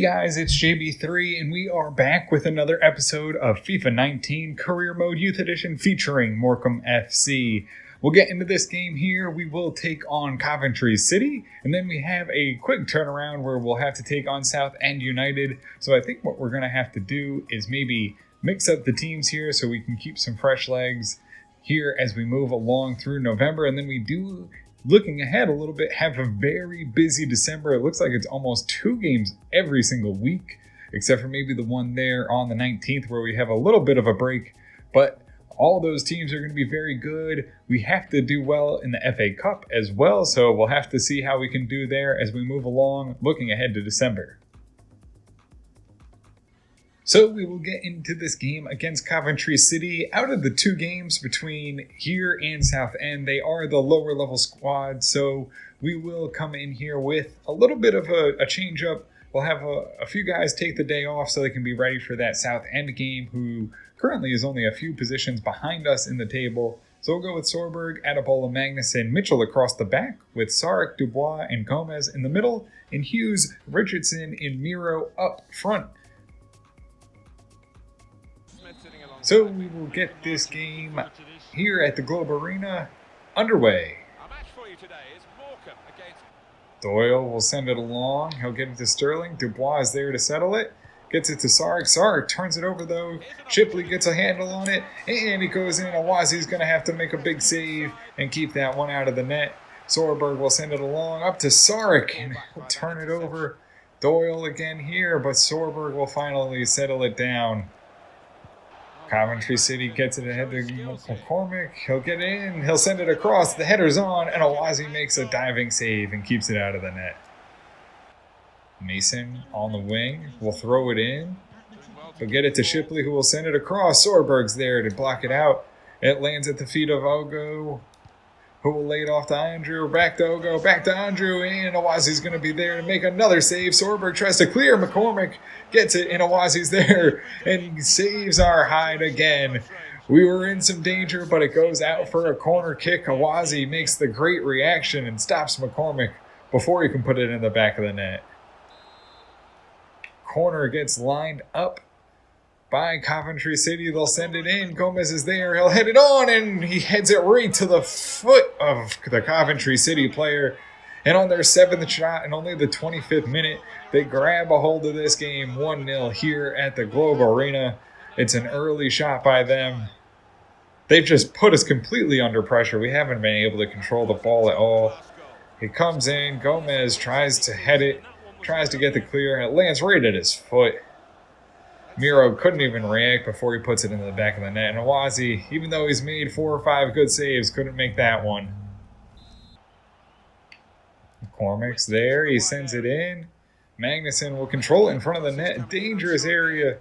Guys, it's JB3 and we are back with another episode of FIFA 19 Career Mode Youth Edition featuring Morecambe FC. We'll get into this game here. We will take on Coventry City, and then we have a quick turnaround where we'll have to take on South End United. So I think what we're going to have to do is maybe mix up the teams here so we can keep some fresh legs here as we move along through November. And then we do, looking ahead a little bit, have a very busy December. It looks like it's almost 2 games every single week, except for maybe the one there on the 19th where we have a little bit of a break. But all those teams are going to be very good. We have to do well in the FA Cup as well, so we'll have to see how we can do there as we move along, looking ahead to December. So we will get into this game against Coventry City. Out of the 2 games between here and South End, they are the lower level squad, so we will come in here with a little bit of a change up. We'll have a few guys take the day off so they can be ready for that South End game, who currently is only a few positions behind us in the table. So we'll go with Sorberg, Adebola, Magnuson, Mitchell across the back, with Sarek, Dubois, and Gomez in the middle, and Hughes, Richardson, and Miro up front. So we will get this game here at the Globe Arena underway. Doyle will send it along. He'll get it to Sterling. Dubois is there to settle it. Gets it to Sarek. Sarek turns it over though. Shipley gets a handle on it. And it goes in. Awazi's going to have to make a big save and keep that one out of the net. Sorberg will send it along up to Sarek. And he'll turn it over. Doyle again here. But Sorberg will finally settle it down. Coventry City gets it ahead to McCormick. He'll get in. He'll send it across. The header's on. And Awazi makes a diving save and keeps it out of the net. Mason on the wing will throw it in. He'll get it to Shipley, who will send it across. Sorberg's there to block it out. It lands at the feet of Ogo, who will lay it off to Andrew. Back to Ogo, back to Andrew, and Awazi's going to be there to make another save. Sorberg tries to clear. McCormick gets it, and Awazi's there and saves our hide again. We were in some danger, but it goes out for a corner kick. Awazi makes the great reaction and stops McCormick before he can put it in the back of the net. Corner gets lined up by Coventry City. They'll send it in. Gomez is there. He'll head it on, and he heads it right to the foot of the Coventry City player. And on their 7th shot and only the 25th minute, they grab a hold of this game 1-0 here at the Globe Arena. It's an early shot by them. They've just put us completely under pressure. We haven't been able to control the ball at all. It comes in. Gomez tries to head it. Tries to get the clear, and it lands right at his foot. Miro couldn't even react before he puts it into the back of the net. And Awazi, even though he's made 4 or 5 good saves, couldn't make that one. McCormick's there. He sends it in. Magnuson will control it in front of the net. Dangerous area.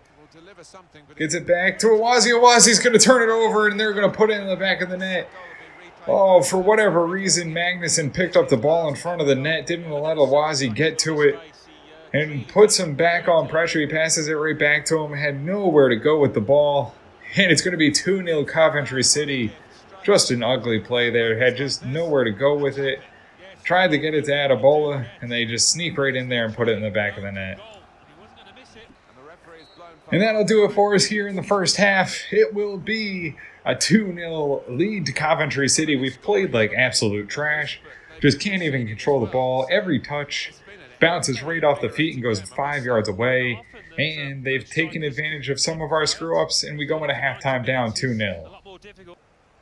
Gets it back to Awazi. Awazi's going to turn it over, and they're going to put it in the back of the net. Oh, for whatever reason, Magnuson picked up the ball in front of the net, didn't let Awazi get to it, and puts him back on pressure. He passes it right back to him, had nowhere to go with the ball, and it's going to be 2-0 Coventry City. Just an ugly play there, had just nowhere to go with it. Tried to get it to Adebola, and they just sneak right in there and put it in the back of the net. And that'll do it for us here in the first half. It will be a 2-0 lead to Coventry City. We've played like absolute trash. Just can't even control the ball. Every touch bounces right off the feet and goes 5 yards away. And they've taken advantage of some of our screw-ups, and we go into halftime down 2-0.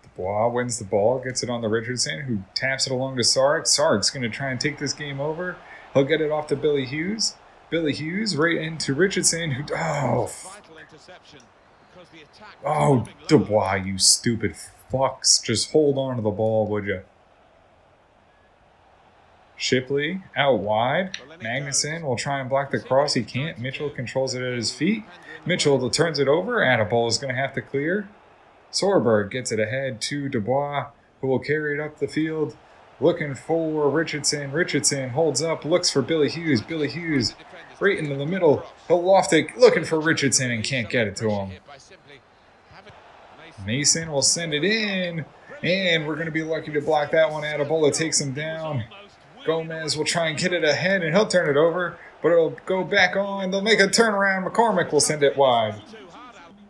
Dubois wins the ball, gets it on to Richardson, who taps it along to Sarek. Sarek's going to try and take this game over. He'll get it off to Billy Hughes. Billy Hughes right into Richardson, who... Oh, Dubois, you stupid fucks. Just hold on to the ball, would you? Shipley out wide. Magnuson will try and block the cross. He can't. Mitchell controls it at his feet. Mitchell turns it over. Adebola is going to have to clear. Sorberg gets it ahead to Dubois, who will carry it up the field. Looking for Richardson. Richardson holds up, looks for Billy Hughes. Billy Hughes right into the middle. He'll loft it, looking for Richardson, and can't get it to him. Mason will send it in, and we're going to be lucky to block that one. Adebola takes him down. Gomez will try and get it ahead, and he'll turn it over. but it'll go back on. They'll make a turnaround. McCormick will send it wide.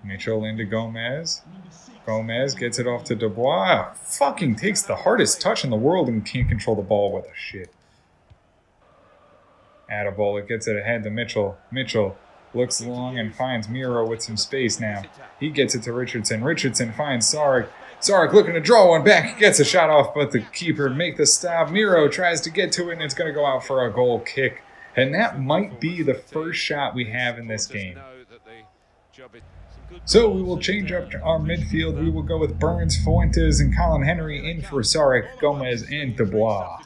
Mitchell into Gomez. Gomez gets it off to Dubois. Fucking takes the hardest touch in the world and can't control the ball with a shit. Attabola gets it ahead to Mitchell. Mitchell looks long and finds Miro with some space now. He gets it to Richardson. Richardson finds Sarek. Sarek looking to draw one back. Gets a shot off, but the keeper make the stop. Miro tries to get to it, and it's going to go out for a goal kick. And that might be the first shot we have in this game. So we will change up our midfield. We will go with Burns, Fuentes, and Colin Henry in for Sarek, Gomez, and Dubois.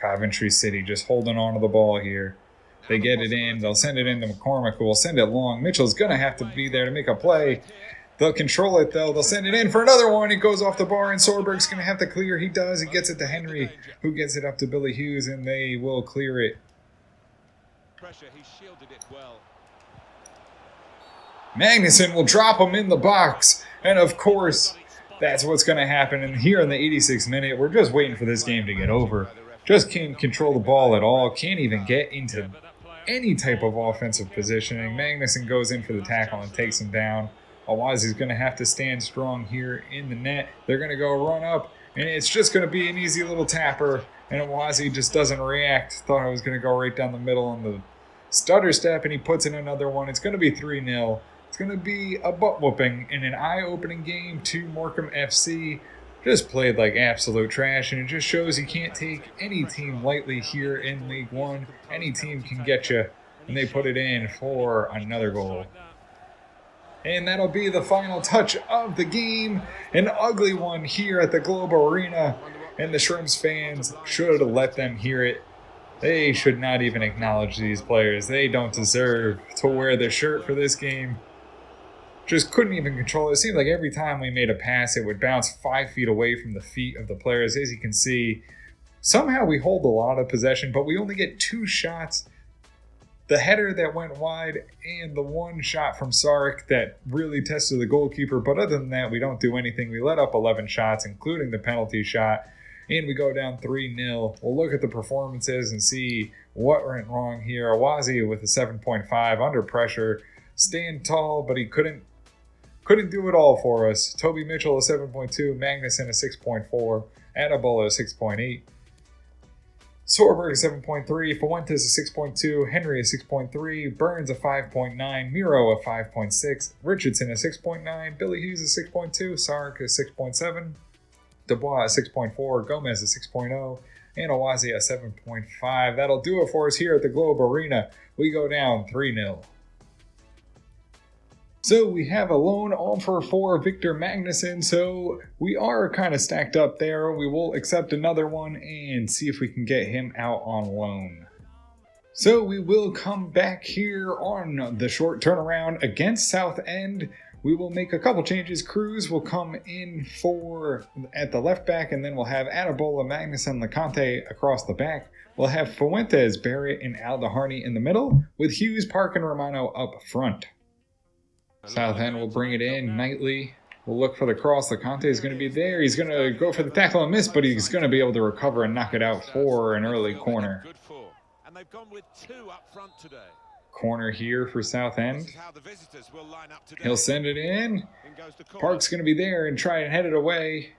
Coventry City just holding on to the ball here. They get it in. They'll send it into McCormick, who will send it long. Mitchell's going to have to be there to make a play. They'll control it, though. They'll send it in for another one. It goes off the bar, and Sorberg's going to have to clear. He does. He gets it to Henry, who gets it up to Billy Hughes, and they will clear it. Magnuson will drop him in the box. And, of course, that's what's going to happen. And here in the 86th minute, we're just waiting for this game to get over. Just can't control the ball at all. Can't even get into any type of offensive positioning. Magnuson goes in for the tackle and takes him down. Awazi's going to have to stand strong here in the net. They're going to go run up, and it's just going to be an easy little tapper. And Awazi just doesn't react. Thought I was going to go right down the middle on the stutter step, and he puts in another one. It's going to be 3-0. It's going to be a butt-whooping in an eye-opening game to Morecambe FC. Just played like absolute trash, and it just shows you can't take any team lightly here in League One. Any team can get you, and they put it in for another goal. And that'll be the final touch of the game. An ugly one here at the Globe Arena, and the Shrimps fans should let them hear it. They should not even acknowledge these players. They don't deserve to wear the shirt for this game. Just couldn't even control it. It seemed like every time we made a pass, it would bounce 5 feet away from the feet of the players. As you can see, somehow we hold a lot of possession, but we only get 2 shots. The header that went wide and the one shot from Sarek that really tested the goalkeeper. But other than that, we don't do anything. We let up 11 shots, including the penalty shot, and we go down 3-0. We'll look at the performances and see what went wrong here. Awazi with a 7.5 under pressure. Stand tall, but he couldn't do it all for us. Toby Mitchell a 7.2, Magnuson a 6.4, Attabola a 6.8, Sorberg a 7.3, Fuentes a 6.2, Henry a 6.3, Burns a 5.9, Miro a 5.6, Richardson a 6.9, Billy Hughes a 6.2, Sarek a 6.7, Dubois a 6.4, Gomez a 6.0, and Awazi a 7.5. That'll do it for us here at the Globe Arena. We go down 3-0. So we have a loan offer for Victor Magnuson, so we are kind of stacked up there. We will accept another one and see if we can get him out on loan. So we will come back here on the short turnaround against Southend. We will make a couple changes. Cruz will come in at the left back, and then we'll have Attabola, Magnuson, LeConte across the back. We'll have Fuentes, Barrett, and Aldeharney in the middle, with Hughes, Park, and Romano up front. Southend will bring it in. Knightley will look for the cross. LeConte is going to be there. He's going to go for the tackle and miss, but he's going to be able to recover and knock it out for an early corner. Corner here for Southend. He'll send it in. Park's going to be there and try and head it away.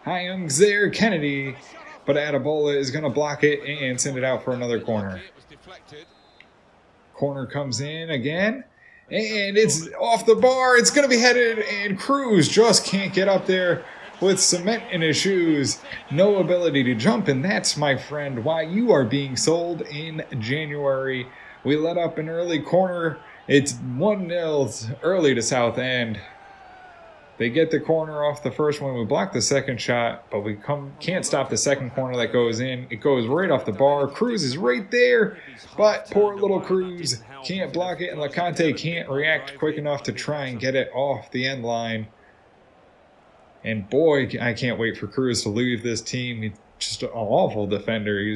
Hyung's there. Kennedy. But Attabola is going to block it and send it out for another corner. Corner comes in again. And it's off the bar. It's going to be headed, and Cruz just can't get up there with cement in his shoes. No ability to jump, and that's, my friend, why you are being sold in January. We let up an early corner. It's 1-0 early to Southend. They get the corner off the first one. We block the second shot, but we can't stop the second corner that goes in. It goes right off the bar. Cruz is right there, but poor little Cruz can't block it, and LeConte can't react quick enough to try and get it off the end line. And boy, I can't wait for Cruz to leave this team. He's just an awful defender. He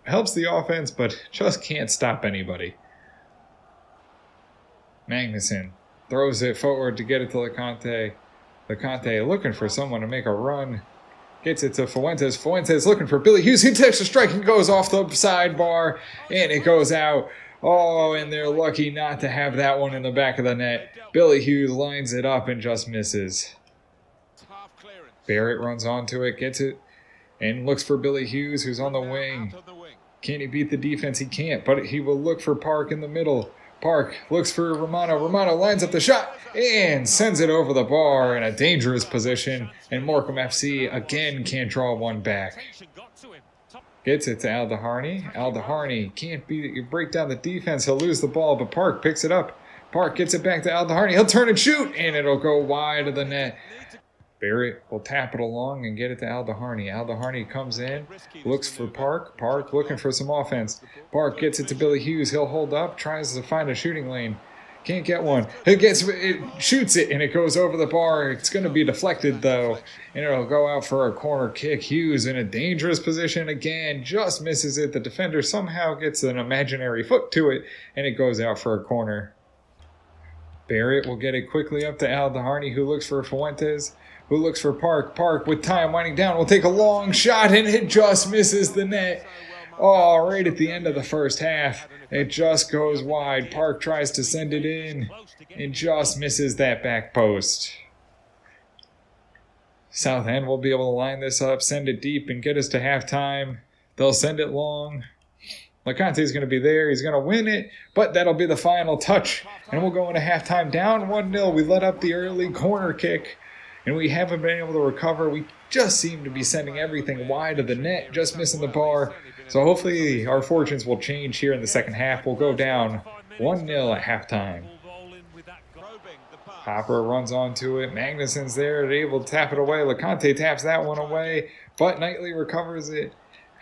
helps the offense, but just can't stop anybody. Magnuson throws it forward to get it to LeConte. LeConte looking for someone to make a run. Gets it to Fuentes. Fuentes looking for Billy Hughes. He takes a strike and goes off the sidebar, and it goes out. Oh, and they're lucky not to have that one in the back of the net. Billy Hughes lines it up and just misses. Barrett runs onto it, gets it, and looks for Billy Hughes, who's on the wing. Can he beat the defense? He can't, but he will look for Park in the middle. Park looks for Romano. Romano lines up the shot and sends it over the bar in a dangerous position. And Morecambe FC again can't draw one back. Gets it to Aldeharney. Aldeharney can't beat it. You break down the defense, he'll lose the ball, but Park picks it up. Park gets it back to Aldeharney. He'll turn and shoot, and it'll go wide of the net. Barrett will tap it along and get it to Aldeharney. Aldeharney comes in, looks for Park. Park looking for some offense. Park gets it to Billy Hughes. He'll hold up, tries to find a shooting lane. Can't get one. It shoots it, and it goes over the bar. It's going to be deflected, though, and it'll go out for a corner kick. Hughes in a dangerous position again, just misses it. The defender somehow gets an imaginary foot to it, and it goes out for a corner. Barrett will get it quickly up to Aldeharney, who looks for Fuentes. Who looks for Park. Park, with time winding down, will take a long shot, and it just misses the net. Oh, right at the end of the first half. It just goes wide. Park tries to send it in and just misses that back post. Southend will be able to line this up, send it deep, and get us to halftime. They'll send it long. LeConte's going to be there. He's going to win it, but that'll be the final touch. And we'll go into halftime down 1-0. We let up the early corner kick, and we haven't been able to recover. We just seem to be sending everything wide of the net, just missing the bar. So hopefully our fortunes will change here in the second half. We'll go down 1-0 at halftime. Hopper runs onto it. Magnuson's there, able to tap it away. LeConte taps that one away, but Knightley recovers it.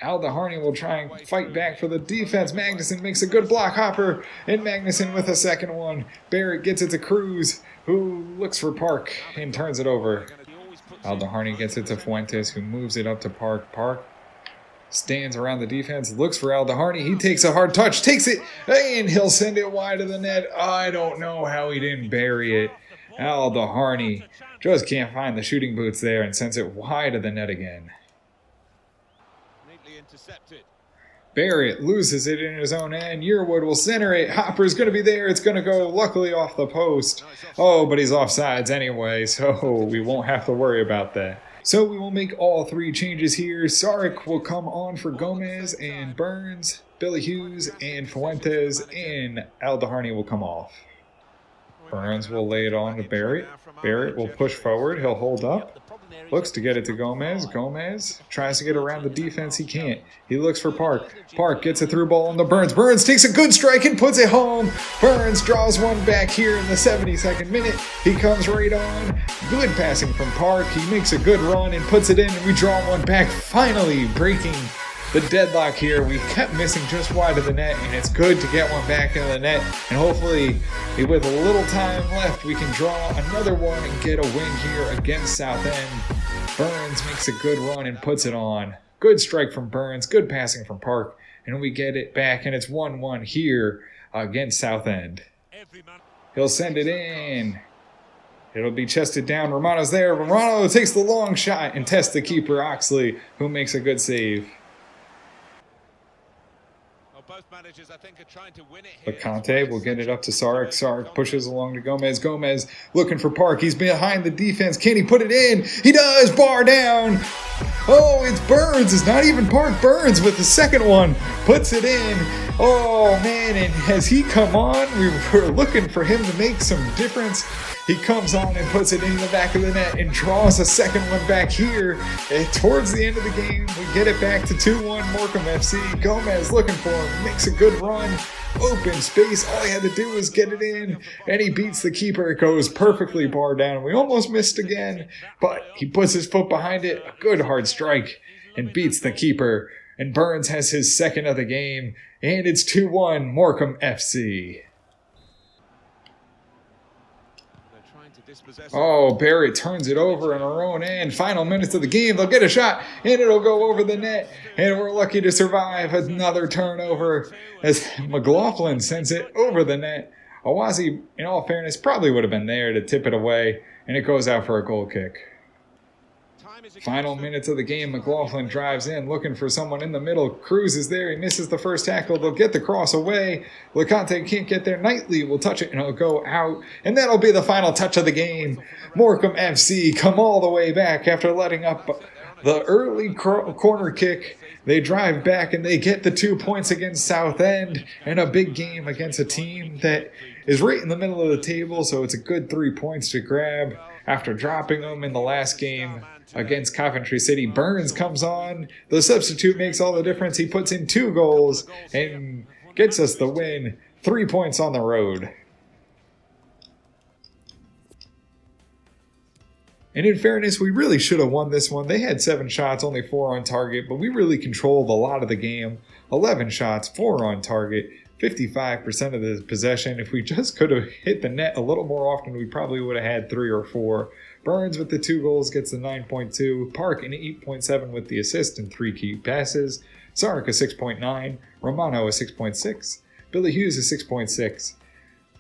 Aldeharney will try and fight back for the defense. Magnuson makes a good block. Hopper and Magnuson with a second one. Barrett gets it to Cruz, who looks for Park and turns it over. Aldeharney gets it to Fuentes, who moves it up to Park. Park stands around the defense, looks for Aldeharney. He takes a hard touch, takes it, and he'll send it wide of the net. I don't know how he didn't bury it. Aldeharney just can't find the shooting boots there and sends it wide of the net again. Barrett loses it in his own end. Yearwood will center it. Hopper's going to be there. It's going to go luckily off the post. Oh, but he's offsides anyway, so we won't have to worry about that. So we will make all three changes here. Sarek will come on for Gomez and Burns, Billy Hughes, and Fuentes, and Aldeharney will come off. Burns will lay it on to Barrett. Barrett will push forward. He'll hold up. Looks to get it to Gomez. Gomez tries to get around the defense. He can't. He looks for Park. Park gets a through ball on the Burns. Burns takes a good strike and puts it home. Burns draws one back here in the 72nd minute. He comes right on. Good passing from Park. He makes a good run and puts it in, and we draw one back, finally breaking the deadlock here. We kept missing just wide of the net, and it's good to get one back into the net. And hopefully, with a little time left, we can draw another one and get a win here against Southend. Burns makes a good run and puts it on. Good strike from Burns, good passing from Park, and we get it back, and it's 1-1 here against Southend. He'll send it in. It'll be chested down. Romano's there. Romano takes the long shot and tests the keeper, Oxley, who makes a good save. LeConte will get it up to Sarek. Sarek pushes along to Gomez. Gomez looking for Park. He's behind the defense. Can he put it in? He does! Bar down! Oh, it's Burns. It's not even Park. Burns with the second one. Puts it in. Oh, man. And has he come on? We were looking for him to make some difference. He comes on and puts it in the back of the net and draws a second one back here. And towards the end of the game, we get it back to 2-1 Morecambe FC. Gomez looking for him, makes a good run. Open space, all he had to do was get it in, and he beats the keeper. It goes perfectly bar down. We almost missed again, but he puts his foot behind it. A good hard strike and beats the keeper. And Burns has his second of the game, and it's 2-1 Morecambe FC. Oh, Barrett turns it over in our own end. Final minutes of the game. They'll get a shot, and it'll go over the net. And we're lucky to survive another turnover as McLaughlin sends it over the net. Awazi, in all fairness, probably would have been there to tip it away, and it goes out for a goal kick. Final minutes of the game, McLaughlin drives in, looking for someone in the middle. Cruz is there. He misses the first tackle. They'll get the cross away. LeConte can't get there. Knightley will touch it, and it'll go out. And that'll be the final touch of the game. Morecambe FC come all the way back after letting up the early corner kick. They drive back, and they get the 2 points against Southend in a big game against a team that is right in the middle of the table, so it's a good 3 points to grab after dropping them in the last game against Coventry City. Burns comes on. The substitute makes all the difference. He puts in 2 goals and gets us the win. 3 points on the road. And in fairness, we really should have won this one. They had 7 shots, only 4 on target, but we really controlled a lot of the game. 11 shots, 4 on target, 55% of the possession. If we just could have hit the net a little more often, we probably would have had 3 or 4. Burns with the 2 goals gets the 9.2. Park an 8.7 with the assist and 3 key passes. Sark a 6.9. Romano a 6.6. Billy Hughes a 6.6.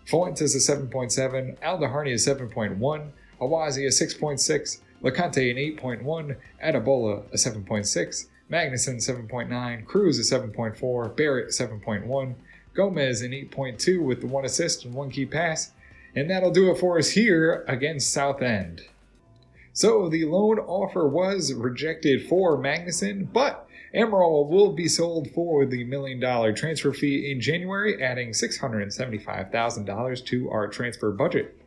Fuentes a 7.7. Aldeharney a 7.1. Awazi a 6.6, LeConte an 8.1, Adebola a 7.6, Magnuson 7.9, Cruz a 7.4, Barrett 7.1, Gomez an 8.2 with the 1 assist and 1 key pass, and that'll do it for us here against Southend. So the loan offer was rejected for Magnuson, but Amaral will be sold for the $1 million transfer fee in January, adding $675,000 to our transfer budget.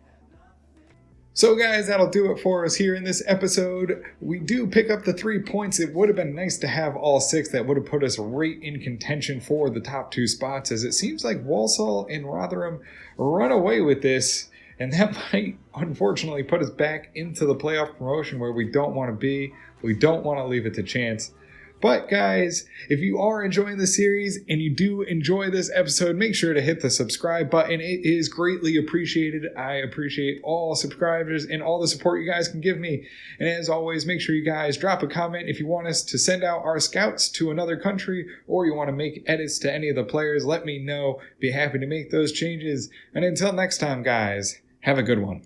So guys, that'll do it for us here in this episode. We do pick up the 3 points. It would have been nice to have all 6. That would have put us right in contention for the top 2 spots, as it seems like Walsall and Rotherham run away with this, and that might unfortunately put us back into the playoff promotion where we don't want to be. We don't want to leave it to chance. But guys, if you are enjoying the series and you do enjoy this episode, make sure to hit the subscribe button. It is greatly appreciated. I appreciate all subscribers and all the support you guys can give me. And as always, make sure you guys drop a comment if you want us to send out our scouts to another country, or you want to make edits to any of the players. Let me know. Be happy to make those changes. And until next time, guys, have a good one.